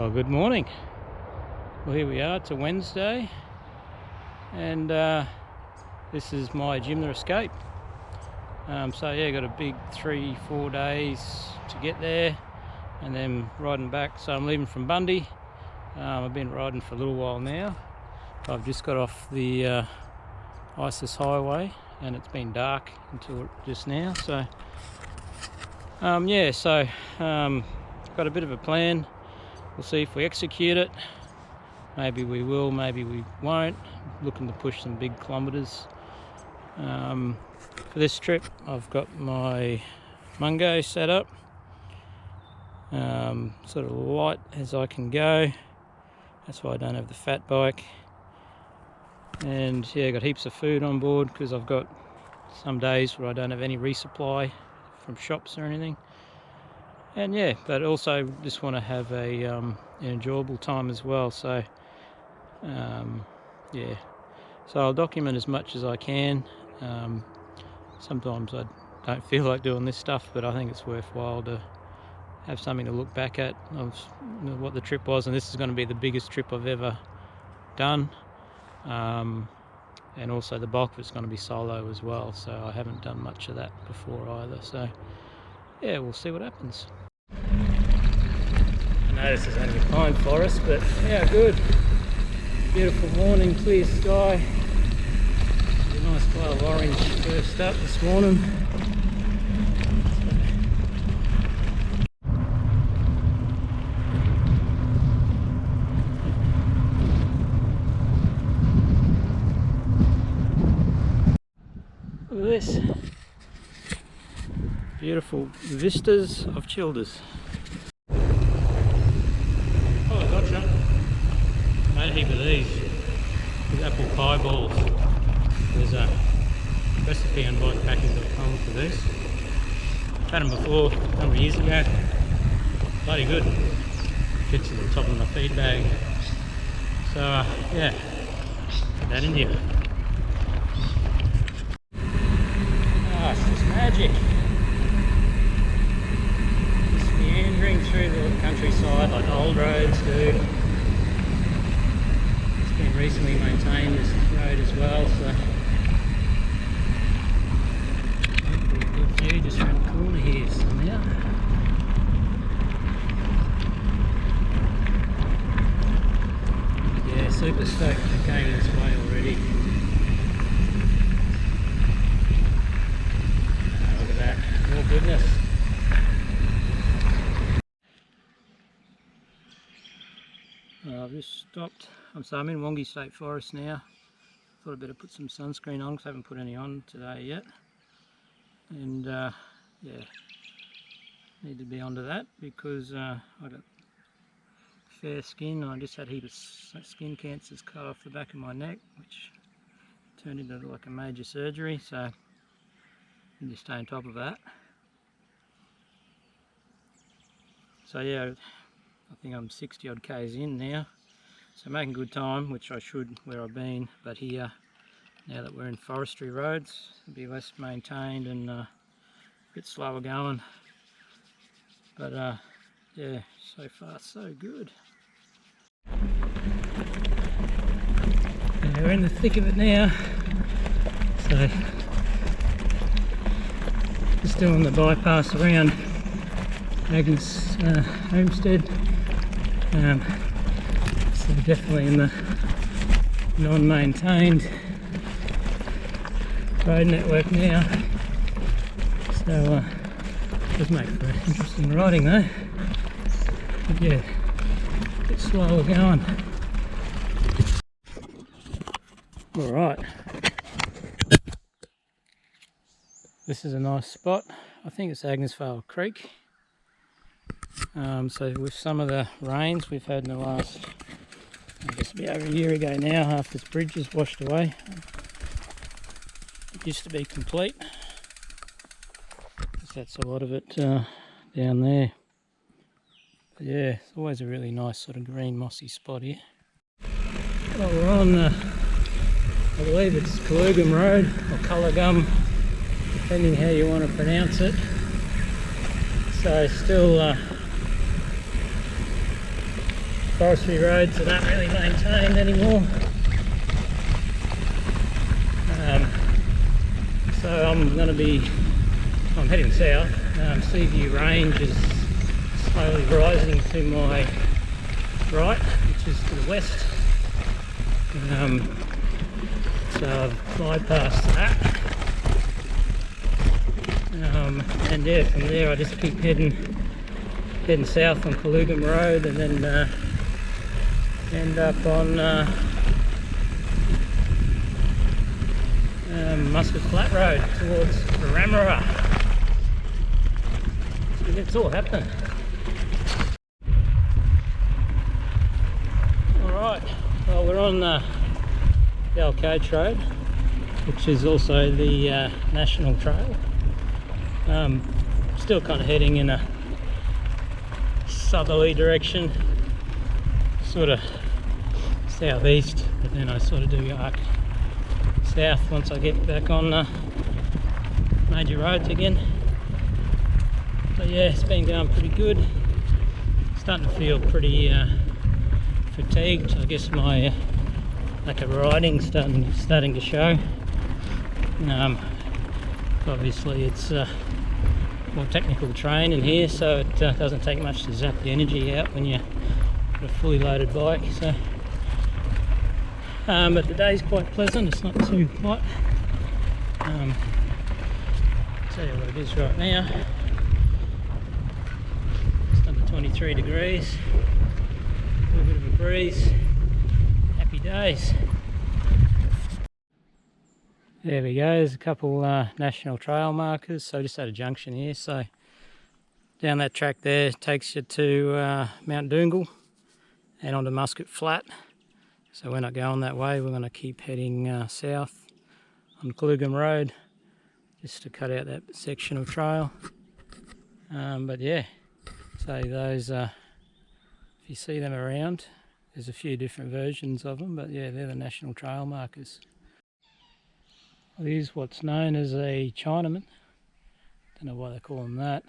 Well, good morning. Well, here we are. It's a Wednesday, and this is my Jimna Escape. So yeah, got a big 3-4 days to get there, and then riding back. So I'm leaving from Bundy. I've been riding for a little while now. I've just got off the ISIS highway, and it's been dark until just now. So got a bit of a plan. We'll see if we execute it. Maybe we will, maybe we won't. Looking to push some big kilometres. For this trip, I've got my Mungo set up, sort of light as I can go. That's why I don't have the fat bike. And yeah, got heaps of food on board because I've got some days where I don't have any resupply from shops or anything. And yeah, but also just want to have an enjoyable time as well. So yeah, so I'll document as much as I can. Sometimes I don't feel like doing this stuff, but I think it's worthwhile to have something to look back at of what the trip was. And this is going to be the biggest trip I've ever done, and also the bulk of it's going to be solo as well, so I haven't done much of that before either. So yeah, we'll see what happens. I know this is only a pine forest, but yeah, good. Beautiful morning, clear sky. A nice glow of orange first up this morning. Look at this. Beautiful vistas of Childers. Oh, I gotcha. Made a heap of these apple pie balls. There's a recipe on bikepacking.com for this. I've had them before, a number of years ago. Bloody good. Fits in the top of my feed bag. So yeah, put that in here. Ah, it's just magic. Just meandering through the countryside like old roads do. Been recently maintained, this road as well, so hopefully a good view just around the corner here somehow. Yeah, super stoked I came this way already. Oh, look at that, more goodness. I've just stopped. I'm in Wongi State Forest now. Thought I'd better put some sunscreen on because I haven't put any on today yet. And yeah, need to be onto that because I got fair skin. I just had a heap of skin cancers cut off the back of my neck, which turned into like a major surgery. So I need to stay on top of that. So yeah, I think I'm 60 odd k's in now, so making good time, which I should where I've been. But here, now that we're in forestry roads, it'll be less maintained and a bit slower going. But yeah, so far so good. Yeah, we're in the thick of it now, so just doing the bypass around Agnes homestead. So definitely in the non-maintained road network now. So does make for interesting riding though. But yeah, a bit slower going. Alright. This is a nice spot. I think it's Agnesvale Creek. So with some of the rains we've had in the last, I guess it'll be over a year ago now, half this bridge is washed away. It used to be complete. That's a lot of it down there. But yeah, it's always a really nice sort of green mossy spot here. Well, we're on, I believe it's Culugum Road or Culugum, depending how you want to pronounce it. So still forestry roads that aren't really maintained anymore. So I'm heading south. Seaview Range is slowly rising to my right, which is to the west. So I've bypassed that. And yeah, from there I just keep heading south on Kalugam Road, and then end up on Muscat Flat Road towards Ramara. So it's all happening. Alright, well, we're on the old Coach Road, which is also the National Trail. Still kind of heading in a southerly direction, sort of southeast, but then I sort of do arc south once I get back on major roads again. But yeah, it's been going pretty good. Starting to feel pretty fatigued. I guess my lack of riding starting to show. Obviously it's more technical training here, so it doesn't take much to zap the energy out when you've got a fully loaded bike. So but the day's quite pleasant, it's not too hot. I'll tell you what it is right now. It's under 23 degrees, a little bit of a breeze. Happy days. There we go, there's a couple national trail markers. So just at a junction here, so down that track there takes you to Mount Doongal and onto Muscat Flat. So we're not going that way, we're going to keep heading south on Kalugam Road just to cut out that section of trail. But yeah, so those, if you see them around, there's a few different versions of them, but yeah, they're the national trail markers. Well, here's what's known as a Chinaman. Don't know why they call them that.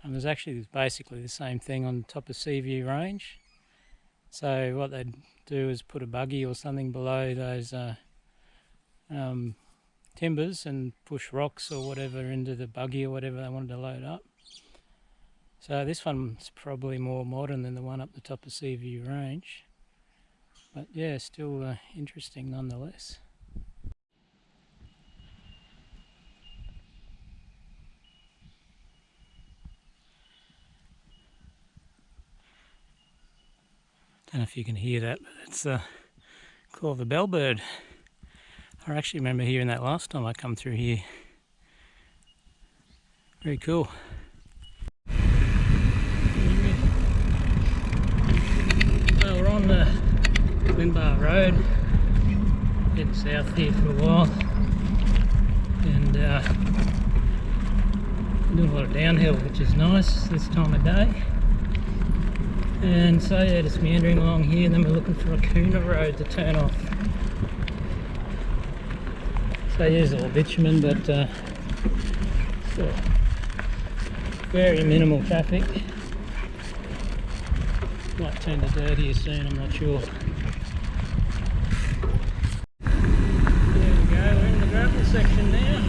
There's basically the same thing on top of Seaview Range. So what they'd do is put a buggy or something below those timbers and push rocks or whatever into the buggy or whatever they wanted to load up. So this one's probably more modern than the one up the top of Seaview Range. But yeah, still interesting nonetheless. Don't know if you can hear that, but it's the call of the bellbird. I actually remember hearing that last time I come through here. Very cool. Well, we're on the Wimbar Road, heading south here for a while, and doing a lot of downhill, which is nice this time of day. And so yeah, just meandering along here, and then we're looking for a Kuna Road to turn off. So here's all bitumen, but still very minimal traffic. Might turn to dirt here soon, I'm not sure. There we go, we're in the gravel section now.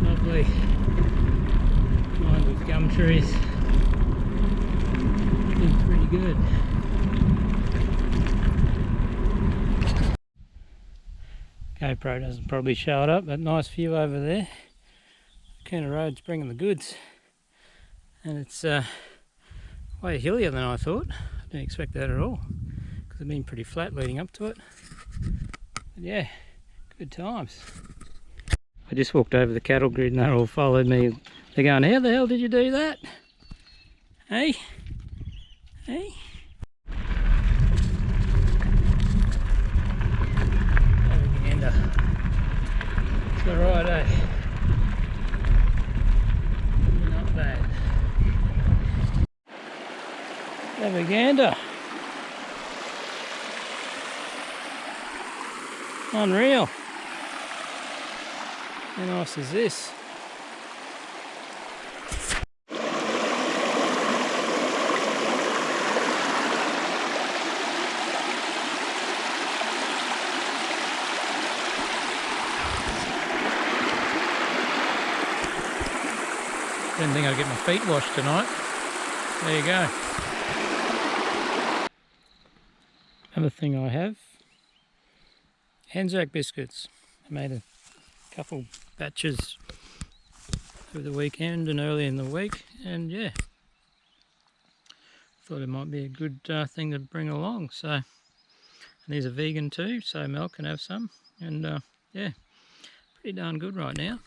Lovely. Lined with gum trees. Pretty good. GoPro doesn't probably show it up, but nice view over there. Kuna Road's bringing the goods, and it's way hillier than I thought. I didn't expect that at all, because it's been pretty flat leading up to it. But yeah, good times. I just walked over the cattle grid and they all followed me. They're going, how the hell did you do that? Hey? Hey? Gander. It's alright, eh? Not bad. Have a gander. Unreal. How nice is this? Didn't think I'd get my feet washed tonight. There you go. Another thing I have, Anzac biscuits. I made a couple batches over the weekend and early in the week, and yeah, thought it might be a good thing to bring along. So, and these are vegan too, so Mel can have some, and yeah, pretty darn good right now.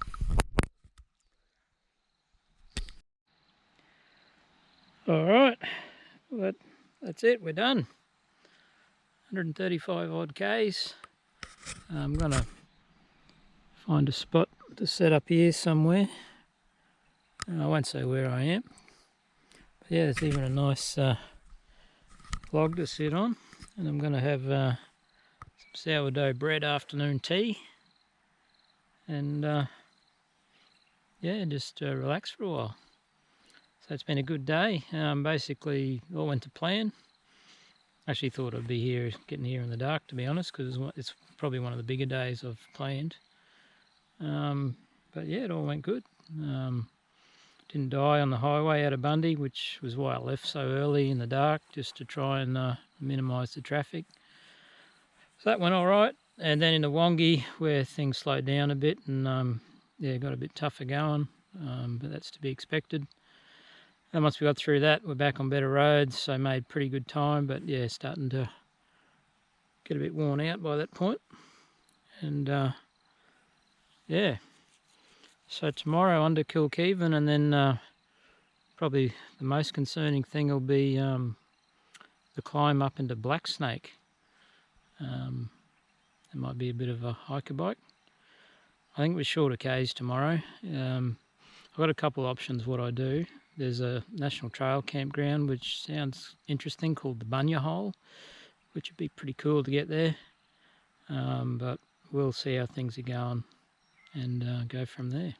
Alright, well, that's it, we're done. 135 odd Ks. I'm gonna find a spot to set up here somewhere. I won't say where I am, but yeah, there's even a nice log to sit on, and I'm gonna have some sourdough bread afternoon tea, and yeah, just relax for a while. So it's been a good day. Basically all went to plan. Actually thought I'd be here, getting here in the dark, to be honest, because it's probably one of the bigger days I've planned. But yeah, it all went good. Didn't die on the highway out of Bundy, which was why I left so early in the dark, just to try and minimise the traffic. So that went all right. And then in the Wongi, where things slowed down a bit and yeah, got a bit tougher going, but that's to be expected. And once we got through that, we're back on better roads, so made pretty good time, but yeah, starting to get a bit worn out by that point. And yeah, so tomorrow under Kilkeven, and then probably the most concerning thing will be the climb up into Black Snake. It might be a bit of a hiker bike. I think we're shorter Ks tomorrow. I've got a couple of options what I do. There's a national trail campground which sounds interesting, called the Bunya Hole, which would be pretty cool to get there. But we'll see how things are going and go from there.